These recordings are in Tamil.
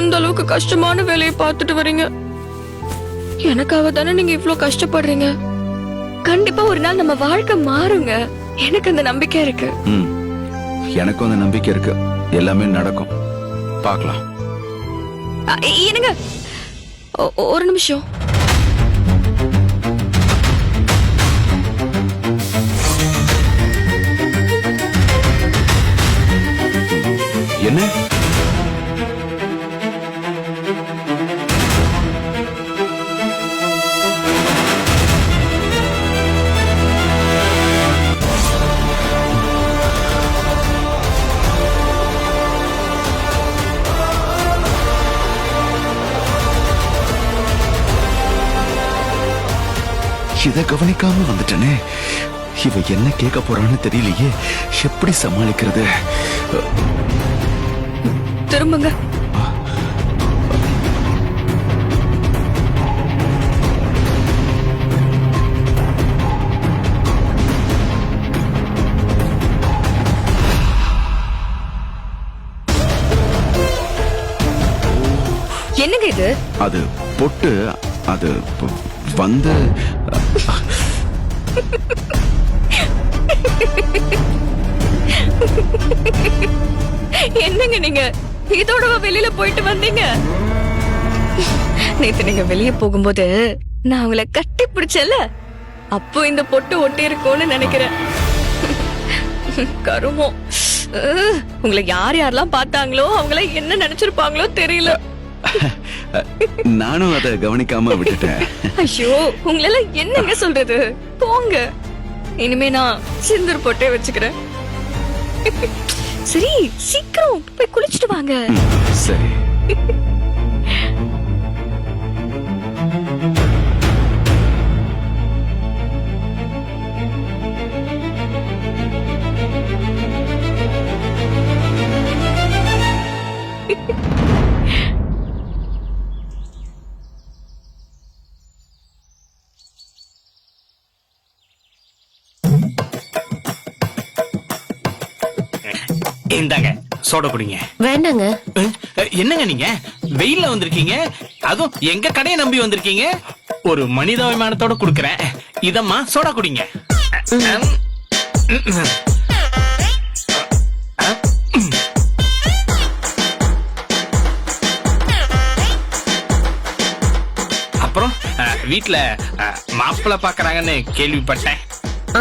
அந்த அளவுக்கு கஷ்டமான வேலையை பார்த்துட்டு வரீங்க. எனக்காக தானே நீங்க இவ்ளோ கஷ்டப்படுறீங்க. கண்டிப்பா ஒரு நாள் நம்ம வாழ்க்கை மாறுங்க. எனக்கு அந்த நம்பிக்கை இருக்கு. எனக்கும் அந்த நம்பிக்கை இருக்கு. எல்லாமே நடக்கும், பார்க்கலாம். என்னங்க, ஒரு நிமிஷம். என்ன? இத கவனிக்காம வந்துட்டனே. இவ என்ன கேட்க போறான்னு தெரியலையே. எப்படி சமாளிக்கிறது? திரும்புங்க. என்னங்க இது? அது பொட்டு. அது வந்து என்னங்க நீங்க இதோட வெளியில போயிட்டு வந்தீங்க? நேத்து நீங்க வெளியே போகும்போது நான் உங்களை கட்டி பிடிச்சல, அப்போ இந்த பொட்டு ஒட்டி இருக்கும்னு நினைக்கிறேன். கருமம். உங்களை யார் யாரெல்லாம் பார்த்தாங்களோ அவங்கள என்ன நினைச்சிருப்பாங்களோ தெரியல. நானும் அதை கவனிக்காம விட்டுட்டேன். ஐயோ, உங்களால என்னங்க சொல்றது? போங்க, இனிமே நான் சிந்தூர் போட்டே வச்சுக்கிறேன். சரி, சீக்கிரம் போய் குளிச்சுட்டு வாங்க. சரி. இந்தாங்க சோடா குடிங்க. வேண்டாங்க. என்னங்க நீங்க வெயில்ல வந்திருக்கீங்க, அதுவும் எங்க கடையை நம்பி வந்திருக்கீங்க. ஒரு மனிதாபிமானத்தோட குடுக்கறேன், இதம்மா சோடா குடிங்க. அப்புறம் வீட்டுல மாப்பிள்ளை பாக்குறாங்கன்னு கேள்விப்பட்டேன்.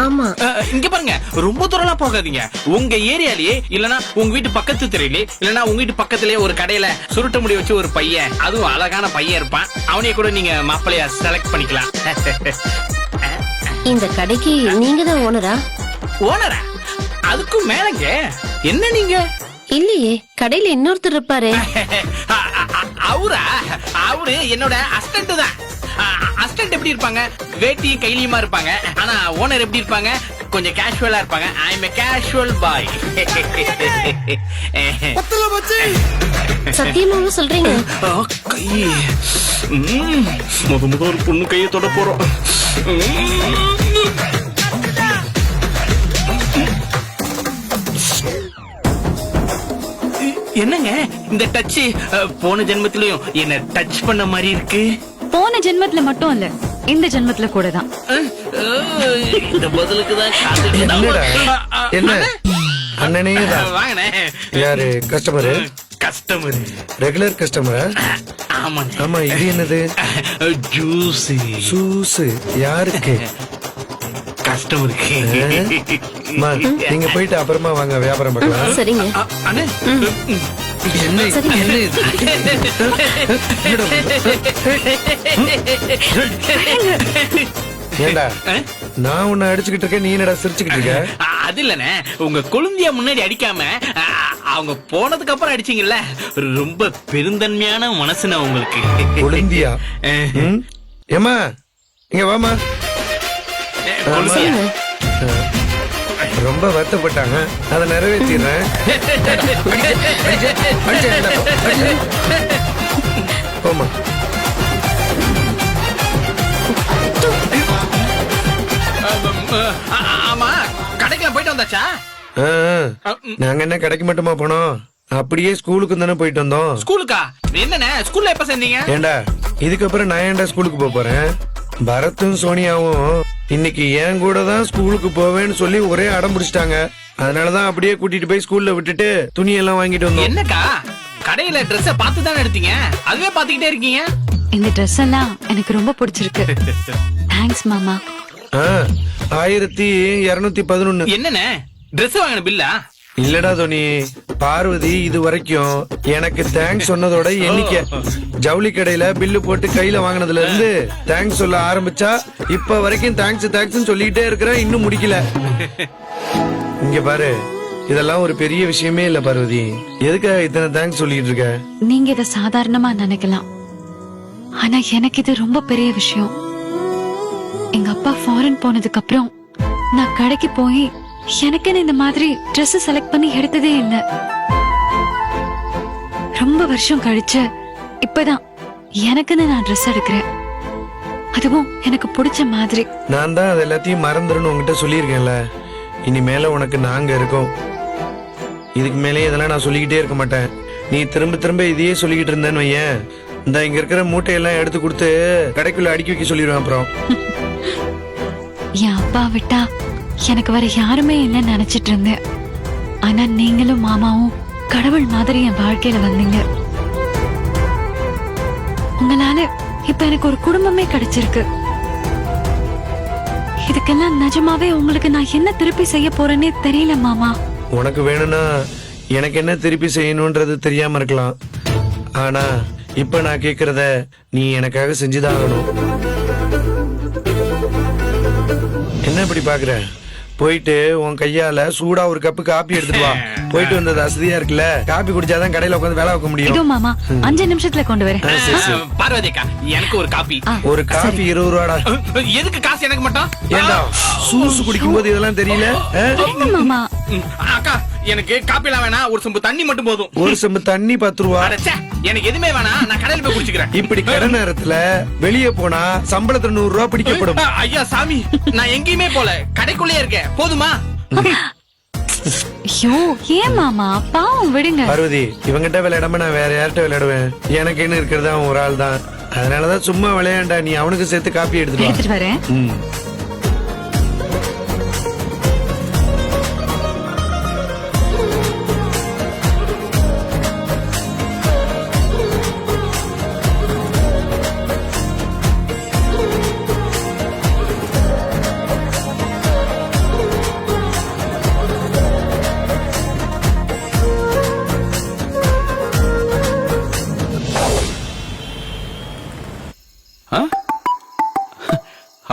ஆமா. இங்க பாருங்க, ரொம்ப தூரம்லாம் போகாதீங்க. உங்க ஏரியாலயே இல்லனா உங்க வீட்டு பக்கத்து தெருவிலே இல்லனா உங்க வீட்டு பக்கத்திலேயே ஒரு கடையில சுருட்ட முடி வச்சு ஒரு பையன், அதுவும் அழகான பையன் இருப்பான். அவனையே கூட நீங்க மாப்பிள்ளையா செலக்ட் பண்ணிக்கலாம். இந்த கடைக்கு நீங்க தான் ஓனரா? ஓனரா? அதுக்கும் மேலங்க. என்ன நீங்க? இல்லையே, கடையில இன்னொருத்தர் இருப்பாரு. அவரா? அவரு என்னோட அசிஸ்டன்ட் தான். அசிஸ்டன்ட் எப்படி இருப்பாங்க? வேட்டி கைலியுமா இருப்பாங்க. ஆனா ஓனர் எப்படி இருப்பாங்க? கொஞ்சம் கேஷுவலா இருப்பாங்க. ஐ அம் எ கேஷுவல் பாய். சத்தியமாவும் சொல்றீங்க? கை முத ஒரு பொண்ணு கையை தொட போறோம். என்னங்க இந்த டச் போன ஜென்மத்திலயும் என்ன டச் பண்ண மாதிரி இருக்கு? போன ஜென்மத்துல மட்டும் இல்ல, இந்த ஜென்மத்துல கூட தான். இந்த பதிலுக்கு தான் என்ன அண்ணனே தான். வாங்கண்ணே. யாரு கஸ்டமரு? கஸ்டமர். ரெகுலர் கஸ்டமரா? ஆமாங்க. ஆமா. இது என்னது? ஜூஸ். ஜூஸ் யாருக்கு? கஸ்டமருக்கு. நீங்க போயிட்டு அப்புறமா வாங்க, வியாபாரம் பார்க்கலாம். சரிங்க. அண்ணே என்ன என்ன இது? ஏண்டா நான் உன்னை அடிச்சுக்கிட்டு இருக்கேன், நீ என்னடா சிரிச்சுக்கிட்டு இருக்க? அது இல்லண்ணே, உங்க கொழுந்தியா முன்னாடி அடிக்காம அவங்க போனதுக்கு அப்புறம் அடிச்சீங்கல்ல, ரொம்ப பெருந்தன்மையான மனசுனா உங்களுக்கு. கொழுந்தியா? ஏமா இங்க வாமா. ரொம்ப வருத்தப்பட்டாங்க, அதை நிறைவேற்றிடுறேன். போமா. ஆமா, கடைக்கெல்லாம் போயிட்டு வந்தாச்சா? நாங்க என்ன கடைக்கு மட்டுமா போனோம், அப்படியே ஸ்கூலுக்கு தானே போயிட்டு வந்தோம். ஸ்கூலுக்கா? என்னண்ணே ஸ்கூல்ல எப்ப சேர்ந்தீங்க? ஏண்டா இதுக்கப்புறம் நான் ஏன்டா ஸ்கூலுக்கு போக போறேன்? பரத்தும் சோனியாவும் இன்னைக்கு என் கூட தான் ஸ்கூலுக்கு போவேன்னு சொல்லி ஒரே அடம் பிடிச்சிட்டாங்க. அதனாலதான் அப்படியே கூட்டிட்டு போய் ஸ்கூல்ல விட்டுட்டு துணியெல்லாம் வாங்கிட்டு வந்தோம். என்னக்கா கடையில Dress பார்த்து தானே எடுத்தீங்க, அதுவே பாத்துக்கிட்டே இருக்கீங்க? இந்த Dress எல்லாம் எனக்கு ரொம்ப பிடிச்சிருக்கு. தேங்க்ஸ் மாமா. 1211. என்னண்ணே Dress வாங்கின பில்லா? இல்லடா தோனி, பார்வதி இது வரைக்கும் எனக்கு தேங்க்ஸ் சொன்னதோட எண்ணிக்கை. ஜவுளி கடையில பில்லு போட்டு கையில வாங்கினதுல இருந்து தேங்க்ஸ் சொல்ல ஆரம்பிச்சா இப்ப வரைக்கும் தேங்க்ஸ் சொல்லிக்கிட்டே இருக்கிறேன், இன்னும் முடிக்கல. இங்க பாரு, இதெல்லாம் ஒரு பெரிய விஷயமே இல்ல பார்வதி. எதுக்காக இத்தனை தேங்க்ஸ் சொல்லிட்டு இருக்க? நீங்க இத சாதாரணமா நினைக்கலாம், ஆனா எனக்கு இது ரொம்ப பெரிய விஷயம். எங்க அப்பா ஃபாரின் போனதுக்கு அப்புறம் நான் கடைக்கு போய் எனக்குன்னு இந்த மாதிரி Dress செலக்ட் பண்ணி எடுத்ததே இல்ல. ரொம்ப வருஷம் கழிச்சு இப்பதான் எனக்குன்னு நான் Dress எடுக்கிறேன், அதுவும் எனக்கு பிடிச்ச மாதிரி. நான் தான் அது எல்லாத்தையும் மறந்துருன்னு உங்ககிட்ட சொல்லியிருக்கேன்ல. இனிமேல உனக்கு நாங்க இருக்கோம். இதுக்கு மேலே இதெல்லாம் நான் சொல்லிக்கிட்டே இருக்க மாட்டேன். நீ திரும்ப திரும்ப இதையே சொல்லிக்கிட்டு இருந்தேன்னு வையேன், இந்த இங்க இருக்கிற மூட்டையெல்லாம் எடுத்து கொடுத்து கடைக்குள்ள அடுக்கி வைக்க சொல்லிடுவேன். அப்புறம் என் அப்பா விட்டா எனக்கு வேற யாருமே இல்லைன்னு நினைச்சிட்டு இருந்தேன். ஆனா நீங்களும் மாமாவும் கடவுள் மாதிரி என் வாழ்க்கையில வந்தீங்க. உங்களால இப்ப எனக்கு ஒரு குடும்பமே கிடைச்சிருக்கு. இதுக்கெல்லாம் நிஜமாவே உங்களுக்கு நான் என்ன திருப்பி செய்ய போறேன்னே தெரியல மாமா. உனக்கு வேணும்னா எனக்கு என்ன திருப்பி செய்யணும்ன்றது தெரியாம இருக்கலாம், ஆனா இப்ப நான் கேக்குறத நீ எனக்காக செஞ்சுதான் ஆகணும். என்ன இப்படி பாக்குற? போயிட்டு உன் கையால சூடா ஒரு கப்பு காப்பி எடுத்துட்டு வா. போயிட்டு வந்தது அசதியா இருக்குல்ல, காப்பி குடிச்சாதான் கடையில உட்காந்து வேலை வைக்க இதோ முடியும். மாமா 5 நிமிஷத்துல கொண்டு வரேன். பார்வதிக்கா எனக்கு ஒரு காப்பி. ஒரு காப்பி 20 ரூபாடா. எதுக்கு காசு எனக்கு மட்டும்? ஏண்டா சூசு குடிக்கும் போது இதெல்லாம் தெரியல? என்ன மாமா? அக்கா எனக்கு காப்பி எல்லாம் வேணா, ஒரு சொம்பு தண்ணி மட்டும் போதும். ஒரு செம்பு தண்ணி 10 ரூபா. அடச்சே, எனக்கு எதுவுமே வேணாம், நான் கடையில போய் குடிச்சுக்கிறேன். இப்படி கடை நேரத்துல வெளியே போனா சம்பளத்துல 100 ரூபா பிடிக்கப்படும். ஐயா சாமி, நான் எங்கேயுமே போல, கடைக்குள்ளே இருக்கேன், போதுமா? ஐயோ ஏன் மாமா, பாவம் விடுங்க. பார்வதி, இவங்கிட்ட விளையாடாம நான் வேற யார்கிட்ட விளையாடுவேன்? எனக்குன்னு இருக்கிறது அவன் ஒரு ஆள் தான். அதனாலதான் சும்மா விளையாண்டா, நீ அவனுக்கு சேர்த்து காப்பி எடுத்துட்டு எடுத்துட்டு வரேன். வா. ம்.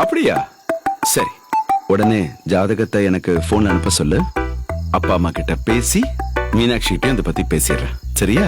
அப்படியா? சரி, உடனே ஜாதகத்தை எனக்கு போன்ல அனுப்ப சொல்லு. அப்பா அம்மா கிட்ட பேசி மீனாட்சி கிட்ட இதை பத்தி பேசிடுறேன், சரியா?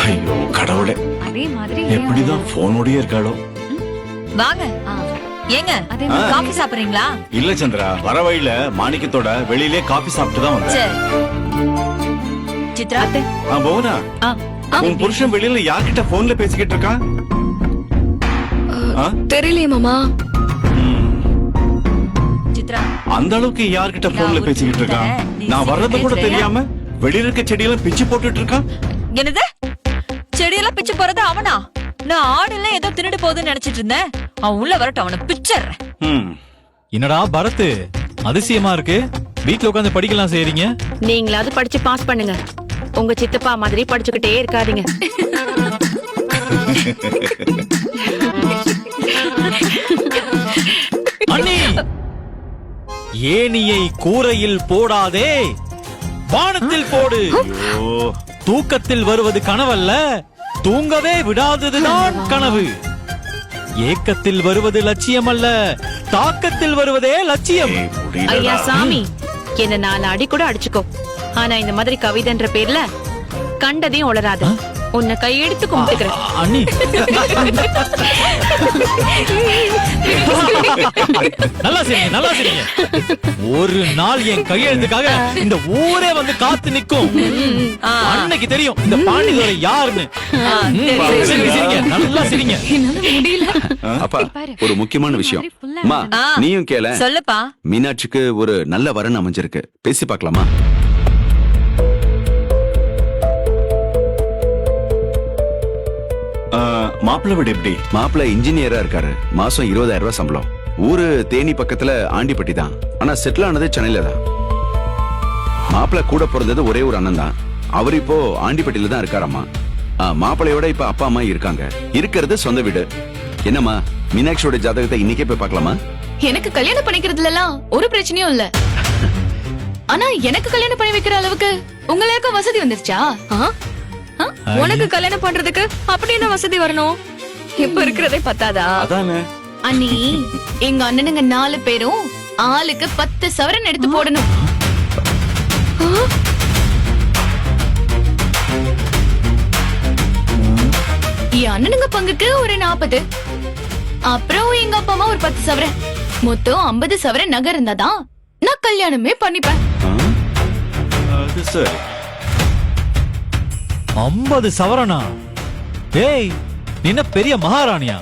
ஐயோ கடவுளே, அதே மாதிரி எப்படிதான் போனோடயே இருக்காளோ? வாங்க. ஏங்க அதே காபி சாப்பிடுறீங்களா? இல்ல சந்திரா, வர வழியில மாணிக்கத்தோட வெளியிலே காபி சாப்பிட்டு தான் வந்தேன். சரி. சித்ரா பவுனா, உன் புருஷன் வெளியில யார்கிட்ட போன்ல பேசிக்கிட்டு இருக்கான்? தெரியலையே மாமா. சித்ரா, அந்த அளவுக்கு யார்கிட்ட போன்ல பேசிக்கிட்டு இருக்கான்? நான் வர்றது கூட தெரியாம வெளியில இருக்க செடியெல்லாம் பிச்சு போட்டுட்டு இருக்கான். என்னது? செடியெல்லாம் பிச்சு போறது அவனா? நான் ஆடு எல்லாம் ஏதோ தின்னுட்டு போகுதுன்னு நினைச்சிட்டு இருந்தேன். அவன் உள்ள வரட்டும், அவனை பிச்சர்றேன். என்னடா பரத்து, அதிசயமா இருக்கு. வீட்ல உட்காந்து படிக்கலாம் செய்றீங்க. நீங்களாவது படிச்சு பாஸ் பண்ணுங்க, உங்க சித்தப்பா மாதிரி படிச்சுக்கிட்டே இருக்காதீங்க. அண்ணி, ஏணியை கூரையில் போடாதே, வானத்தில் போடு. தூக்கத்தில் வருவது கனவல்ல, தூங்கவே விடாததுதான் கனவு. ஏக்கத்தில் வருவது லட்சியம் அல்ல, தாக்கத்தில் வருவதே லட்சியம். ஐயா சாமி, என்ன 4 அடி கூட அடிச்சுக்கோ. ஆனா இந்த மாதிரி கவிதைன்ற பேர்ல கண்டதையும் உளராத. உன்னை கையெடுத்து கும்பிட்டுக்கிறேன். அண்ணி நல்லா சரிங்க, நல்லா சரிங்க. ஒரு நாள் என் கையெழுத்துக்காக இந்த ஊரே வந்து காத்து நிக்கும். அன்னைக்கு தெரியும் இந்த பாண்டிதுரை யாருன்னு. சரிங்க, சரிங்க, நல்லா சரிங்க. அப்பா ஒரு முக்கியமான விஷயம். அம்மா நீயும் கேள. சொல்லுப்பா. மீனாட்சிக்கு ஒரு நல்ல வரன் அமைஞ்சிருக்கு, பேசி பார்க்கலாமா? மாப்பிள்ளை வீடு எப்படி? மாப்பிள்ள இன்ஜினியரா இருக்காரு. மாசம் 20,000 ரூபாய் சம்பளம். ஊரு தேனி பக்கத்துல ஆண்டிப்பட்டி தான். ஆனா செட்டில் ஆனது சென்னையில தான். மாப்பிள்ள கூட பிறந்தது ஒரே ஒரு அண்ணன் தான். அவர் இப்போ ஆண்டிப்பட்டியில தான் இருக்காராமா. மாப்பிள்ளையோட இப்ப அப்பா அம்மா இருக்காங்க. இருக்கிறது சொந்த வீடு. என்னம்மா, மீனாட்சியோட ஜாதகத்தை இன்னைக்கே போய் பார்க்கலாமா? எனக்கு கல்யாணம் பண்ணிக்கிறதுல எல்லாம் ஒரு பிரச்சனையும் இல்ல. ஆனா எனக்கு கல்யாணம் பண்ணி வைக்கிற அளவுக்கு உங்களுக்கு வசதி வந்துருச்சா? உனக்கு கல்யாணம் பண்றதுக்கு அப்படி என்ன வசதி வரணும்? இப்ப இருக்கிறதே பத்தாதா? அதானே அண்ணி, எங்க அண்ணனுங்க 4 பேரும் ஆளுக்கு 10 சவரன் எடுத்து போடணும். என் அண்ணனுங்க பங்குக்கு ஒரு 40. அப்புறம் எங்க அப்பா அம்மா ஒரு 10 சவரன். மொத்தம் 50 சவரன் நகை இருந்தாதான் நான் கல்யாணமே பண்ணிப்பேன். அது சரி. 50 சவரனா? டேய், நீ என்ன பெரிய மகாராணியா?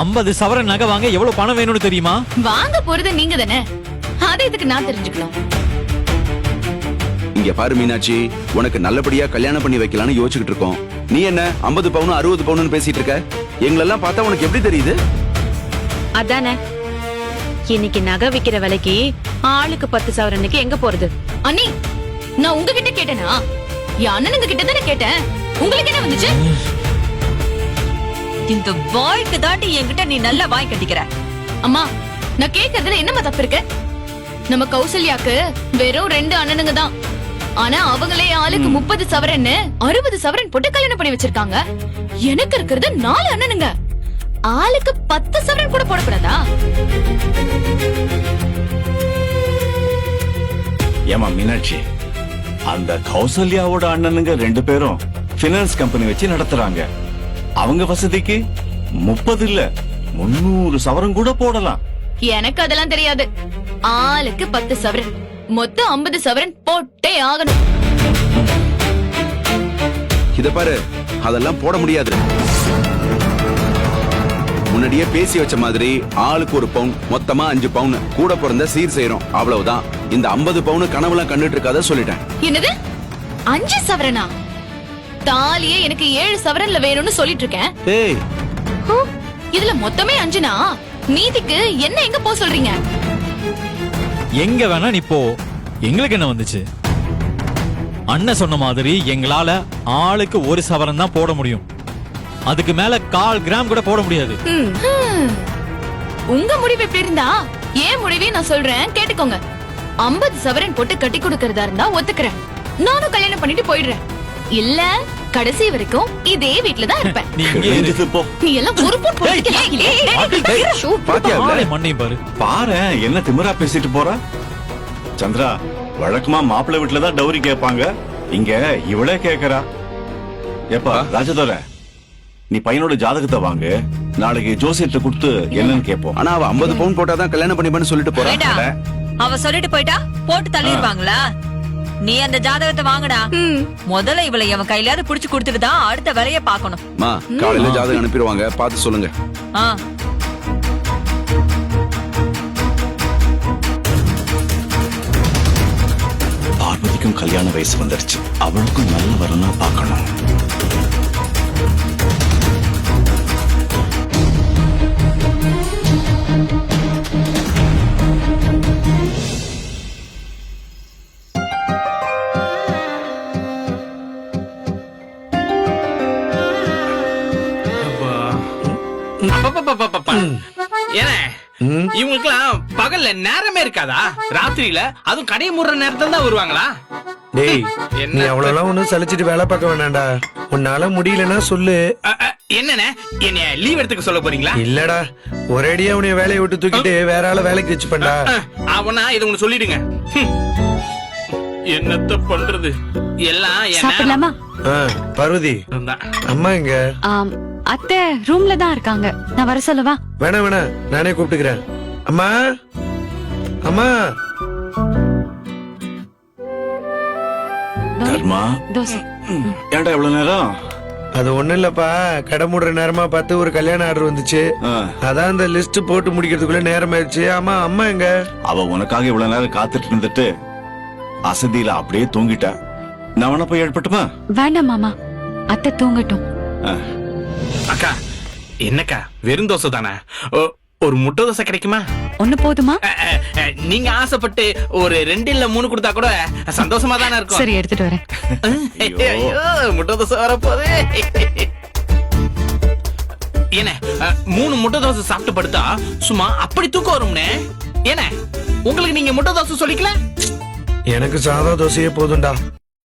50 சவரன் நகை வாங்க எவ்வளவு பணம் வேணும்னு தெரியுமா? வாங்க போறது நீங்க தானே, அதை இதுக்கு நான் தெரிஞ்சுக்கணும். இங்க பாரு மீனாட்சி, உனக்கு நல்லபடியா கல்யாணம் பண்ணி வைக்கலாம்னு யோசிச்சுக்கிட்டு இருக்கோம். நீ என்ன 50 பவுன் 60 பவுன் பேசிட்டு இருக்க? எங்களெல்லாம் பார்த்தா உனக்கு எப்படி தெரியுது? அதானே, இன்னைக்கு நகை விக்கிற விலைக்கு ஆளுக்கு 10 சவரனுக்கு எங்க போறது? அண்ணி, நான் உங்ககிட்ட கேட்டேனா? என் அண்ணனுங்க கிட்ட தானே கேட்டேன். உங்களுக்கு என்ன வந்துச்சு? இந்த வாய்க்கு தாண்டி என்கிட்ட நீ நல்லா வாய் கட்டிக்கிற. அம்மா, நான் கேக்குறதுல என்னமா தப்பு இருக்கு? நம்ம கௌசல்யாக்கு வெறும் 2 அண்ணனுங்க தான். ஆனா அவங்களே ஆளுக்கு 30 சவரன் 60 சவரன் போட்டு கல்யாணம் பண்ணி வச்சிருக்காங்க. எனக்கு இருக்கிறது 4 அண்ணனுங்க. ஆளுக்கு 10 சவரன் கூட போடக்கூடாதா? ஏமா மீனாட்சி, அந்த கௌசல்யாவோட அண்ணனுங்க 2 பேரும் பினான்ஸ் கம்பெனி வச்சு நடத்துறாங்க. அவங்க வசதிக்கு 30 இல்ல 300 சவரன் கூட போடலாம். எனக்கு அதெல்லாம் தெரியாது. ஆளுக்கு 10 சவரன், மொத்தம் 50 சவரன் போட்டே ஆகணும். இத பாரு, அதெல்லாம் போட முடியாது. முன்னாடியே பேசி வச்ச மாதிரி ஆளுக்கு ஒரு பவுன், மொத்தமா 5 பவுன் கூட பிறந்த சீர் செய்யறோம், அவ்வளவுதான். இந்த 50 பவுன் கனவுலாம் கண்டுட்டு இருக்காத சொல்லிட்டேன். என்னது 5 சவரனா? தாலியே எனக்கு 7 சவரன்ல வேணும்னு சொல்லிட்டு இருக்கேன். ஏய், இதுல மொத்தமே 5னா மீதிக்கு என்ன எங்க போ சொல்றீங்க? எங்க வேணா நீ போ, எங்களுக்கு என்ன வந்துச்சு? அண்ணன் சொன்ன மாதிரி எங்களால ஆளுக்கு 1 சவரன் தான் போட முடியும். அதுக்கு மேல 1/4 கிராம் கூட போட முடியாது. உங்க முடிவு எப்படி இருந்தா ஏன் முடிவே நான் சொல்றேன் கேட்டுக்கோங்க. 50 சவரன் போட்டு கட்டி கொடுக்கறதா இருந்தா ஒத்துக்கிறேன். நானும் கல்யாணம் பண்ணிட்டு போயிடுறேன். இல்ல கடைசி வரைக்கும் இதே வீட்ல தான் இருப்பேன். நீ இங்கே இரு. எழுந்திரு போ. நீ எல்லாம் பொறுப்பு பாத்தியா அவள? ஆளை மண்ணையும் பாரு. பாரு என்ன திமிரா பேசிட்டு போறா. சந்திரா, வழக்கமா மாப்பிள்ளை வீட்டுல தான் டௌரி கேட்பாங்க. இங்க இவளே கேக்குறா. ஏப்பா ராஜதோர, நீ பையனோட ஜாதகத்தை வாங்க, நாளைக்கு ஜோசியத்தை கொடுத்து என்னன்னு கேட்போம். ஆனா அவ 50 பவுன் போட்டாதான் கல்யாணம் பண்ணிப்பேன்னு சொல்லிட்டு போறா. ஏண்டா, அவ சொல்லிட்டு போயிட்டா போட்டு தள்ளிடுவாங்களா? நீ அந்த ஜாதகத்தை வாங்கடா. முதல்ல இவளை அவன் கையிலாவது புடிச்சு கொடுத்துட்டு தான் அடுத்த வேலைய பாக்கணும். காலையில ஜாதகம் அனுப்பிடுவாங்க, பார்த்து சொல்லுங்க. பார்வதிக்கும் கல்யாண வயசு வந்துருச்சு. அவளுக்கும் நல்ல வரனா பார்க்கணும். ஏன்னா இவங்களுக்குலாம் பகல்ல நேரமே இருக்காதா? ராத்திரியில அதுவும் கடை மூடுற நேரத்துல தான் வருவாங்களா? டேய் என்ன? நீ அவ்வளவுலாம் ஒண்ணும் சலிச்சிட்டு வேலை பார்க்க வேணாம்டா. உன்னால முடியலன்னா சொல்லு. என்னண்ணே என்னைய லீவ் எடுத்துக்க சொல்ல போறீங்களா? இல்லடா, ஒரேடியா உன்னைய வேலையை விட்டு தூக்கிட்டு வேற ஆள வேலைக்கு வச்சுப்பேன்டா. அவனா இதை ஒண்ணு சொல்லிடுங்க. என்னத்த பண்றது எல்லாம் என்ன சாப்பிடலாமா? பார்வதி, அம்மா எங்க? அத்தை ரூம்ல தான் இருக்காங்க. நான் வர சொல்லவா? வேணாம் வேணாம், நானே கூப்பிட்டுக்கிறேன். அம்மா அம்மா. தர்மா தோசை. ஏன்டா இவ்வளவு நேரம்? அது ஒண்ணும் இல்லப்பா, கடை மூடுற நேரமா பார்த்து ஒரு கல்யாண ஆர்டர் வந்துச்சு. ஆ, அதான் அந்த லிஸ்ட் போட்டு முடிக்கிறதுக்குள்ள நேரம் ஆயிடுச்சு. ஆமா, அம்மா எங்க? அவ உனக்காக இவ்வளவு நேரம் காத்துட்டு இருந்துட்டு அசதியில அப்படியே தூங்கிட்டா. நான் வேணா போய் எழுப்பட்டுமா? வேண்டாம் மாமா, அத்தை தூங்கட்டும். ஆ, அக்கா என்னக்கா வெறும் தோசை தானே? ஒரு முட்டை தோசை கிடைக்குமா? ஒண்ணு போதுமா? நீங்க ஆசைப்பட்டு ஒரு 2 இல்ல 3 கொடுத்தா கூட சந்தோஷமா தானே இருக்கும். சரி, எடுத்துட்டு வரேன். ஐயோ, முட்டை தோசை வரப்போகுது. என்ன 3 முட்டை தோசை சாப்பிட்டு படுத்தா சும்மா அப்படி தூக்கம் வரும்னே. என்ன உங்களுக்கு நீங்க முட்டை தோசை சொல்லிக்கல? எனக்கு சாதா தோசையே போதும்டா.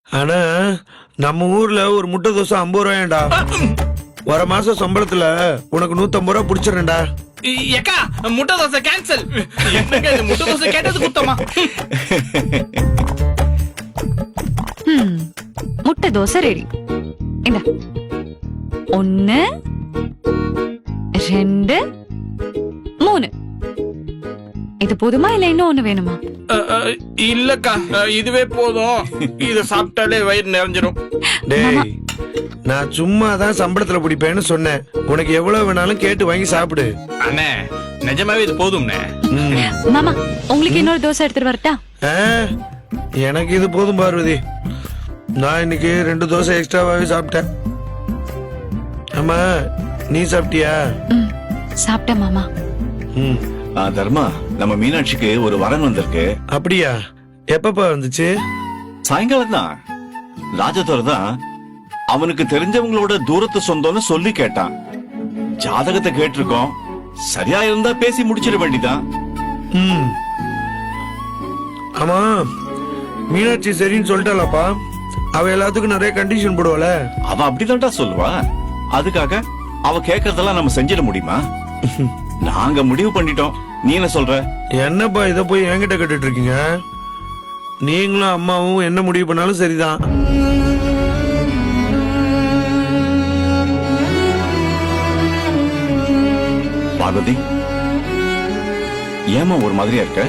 ஆனா நம்ம ஊர்ல ஒரு முட்டை தோசை 50 ரூபாயண்டா. வர மாசம் சம்பளத்துல உனக்கு 150 ரூபா புடிச்சிடறேன்டா. ஏக்கா முட்டை தோசை கேன்சல். என்னங்க இது முட்டை தோசை கேட்டது குத்தமா? முட்டை தோசை ரெடி. இந்த 1 2 3. இது போதுமா இல்ல இன்னும் ஒண்ணு வேணுமா? இல்லக்கா இதுவே போதும். இத சாப்பிட்டாலே வயிறு நிறைஞ்சிரும். டேய், நான் சும்மா தான் சம்பளத்துல பிடிப்பேன்னு சொன்னேன். உனக்கு எவ்வளவு வேணாலும் கேட்டு வாங்கி சாப்பிடு. அண்ணே நிஜமாவே இது போதும்ண்ணே. மாமா, உங்களுக்கு இன்னொரு தோசை எடுத்துட்டு வரட்டா? ஆ, எனக்கு இது போதும் பார்வதி. நான் இன்னைக்கு 2 தோசை எக்ஸ்ட்ராவாவே சாப்பிட்டேன். ஆமா, நீ சாப்பிட்டியா? சாப்பிட்டேன் மாமா. ம். தர்மா, நம்ம மீனாட்சிக்கு ஒரு வரன் வந்திருக்கு. அப்படியா? எப்பப்பா வந்துச்சு? சாயங்காலம் தான். ராஜதுரை தான் அவனுக்கு தெரிஞ்சவங்களோட தூரத்து சொந்தம்னு சொல்லி கேட்டான். ஜாதகத்தை கேட்டிருக்கோம். சரியா இருந்தா பேசி முடிச்சிட வேண்டிதான். ம். ஆமா, மீனாட்சி சரின்னு சொல்லிட்டாளப்பா. அவ எல்லாத்துக்கும் நிறைய கண்டிஷன் போடுவாள. அவ அப்படிதான்டா சொல்லுவா. அதுக்காக அவ கேக்குறதெல்லாம் நம்ம செஞ்சிட முடியுமா? நாங்க முடிவு பண்ணிட்டோம். நீ என்ன சொல்ற? என்னப்பா இத போய் என்கிட்ட கேட்டுட்டு இருக்கீங்க? நீங்களும் அம்மாவும் என்ன முடிவு பண்ணாலும் சரிதான். பார்வதி, ஏமா ஒரு மாதிரியா இருக்க?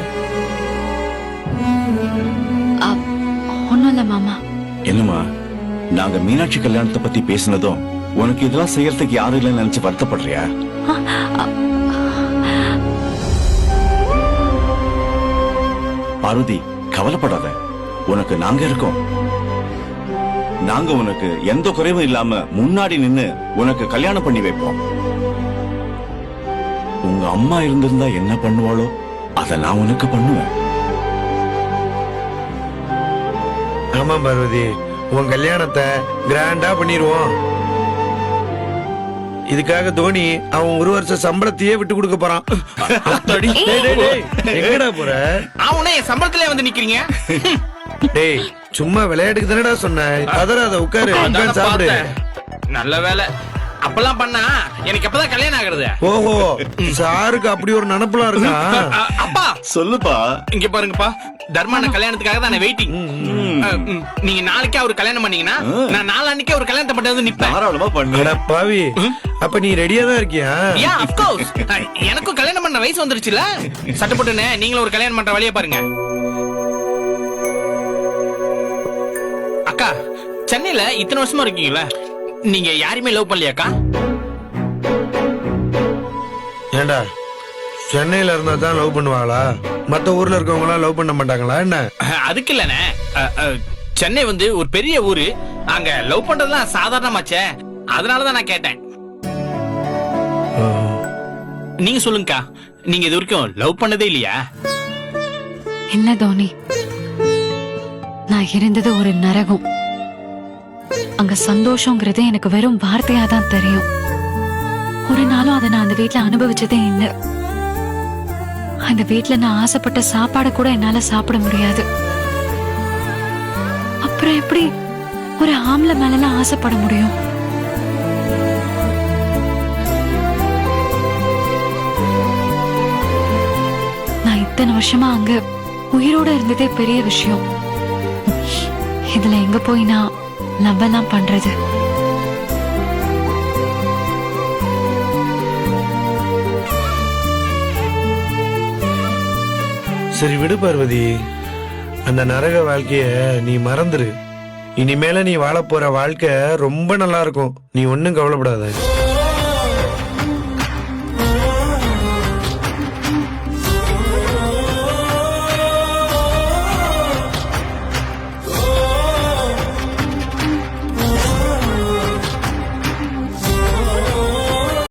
ஒண்ணும் இல்ல மாமா. என்னம்மா, நாங்க மீனாட்சி கல்யாணத்தை பத்தி பேசினதும் உனக்கு இதெல்லாம் செய்யறதுக்கு யாரும் இல்லைன்னு நினைச்சு வருத்தப்படுறியா? பார்வதி, கவலைப்படாத. உனக்கு நாங்க இருக்கோம். நாங்க உனக்கு எந்த குறைவும் இல்லாம முன்னாடி நின்னு உனக்கு கல்யாணம் பண்ணி வைப்போம். உங்க அம்மா இருந்திருந்தா என்ன பண்ணுவாளோ அத நான் உனக்கு பண்ணுவேன். ஆமா பார்வதி, உன் கல்யாணத்தை கிராண்டா பண்ணிடுவோம். இதுக்காக தோனி அவன் 1 வருஷ சம்பளத்தையே விட்டு கொடுக்க போறான். டேய், டேய், டேய், எங்கடா போற? அவனே சம்பளத்திலே வந்து நிக்கிறீங்க. டேய், சும்மா விளையாட்டுக்கு தானடா சொன்னேன். அதராத, உட்காரு, உட்கார்ந்து சாப்பிடு. நல்ல வேலை. அப்பெல்லாம் பண்ணா எனக்கு எப்பதான் கல்யாணம் ஆகுறது? ஓஹோ, சாருக்கு அப்படி ஒரு நினைப்புலாம் இருக்கா? அப்பா சொல்லுப்பா. இங்க பாருங்கப்பா, தர்மான கல்யாணத்துக்காக தான் வெயிட்டிங். நீங்க நாளைக்கே அவர் கல்யாணம் பண்ணீங்கன்னா நான் நாளான்னைக்கே ஒரு கல்யாணத்தை பண்ணி வந்து நிப்பேன். தாராளமா பண்ணு. அட பாவி, அப்ப நீ ரெடியா தான் இருக்கியா? Yeah, of course. எனக்கும் கல்யாணம் பண்ண வயசு வந்துருச்சுல. சட்டப்பட்டுனே நீங்களும் ஒரு கல்யாணம் பண்ற வழியை பாருங்க. அக்கா, சென்னையில இத்தனை வருஷமா இருக்கீங்களா, நீங்க யாருமே லவ் பண்ணலையாக்கா? ஏண்டா, சென்னையில இருந்தா தான் லவ் பண்ணுவாங்களா? மத்த ஊர்ல இருக்கவங்க எல்லாம் லவ் பண்ண மாட்டாங்களா என்ன? அதுக்கு இல்லனே, சென்னை வந்து ஒரு பெரிய ஊரு. அங்க லவ் பண்றதுலாம் சாதாரணமாச்சே. அதனாலதான் நான் கேட்டேன். நீங்க சொல்லுங்கக்கா, நீங்க இது வரைக்கும் லவ் பண்ணதே இல்லையா? இல்ல தோனி, நான் இருந்தது ஒரு நரகம். அங்க சந்தோஷங்கிறது எனக்கு வெறும் வார்த்தையா தான் தெரியும். ஒரு நாளும் அதை நான் அந்த வீட்டுல அனுபவிச்சதே இல்லை. அந்த வீட்டுல நான் ஆசைப்பட்ட சாப்பாடு கூட என்னால சாப்பிட முடியாது. அப்ப அப்புறம் எப்படி ஒரு ஆம்பளை மேலாம் ஆசைப்பட முடியும்? நான் இத்தனை வருஷமா அங்க உயிரோட இருந்ததே பெரிய விஷயம். இதுல எங்க போய் நான் லவ் எல்லாம் பண்றது? சரி விடு பார்வதி, அந்த நரக வாழ்க்கைய நீ மறந்துரு. இனிமேல நீ வாழ போற வாழ்க்கை ரொம்ப நல்லா இருக்கும். நீ ஒண்ணும் கவலைப்படாத.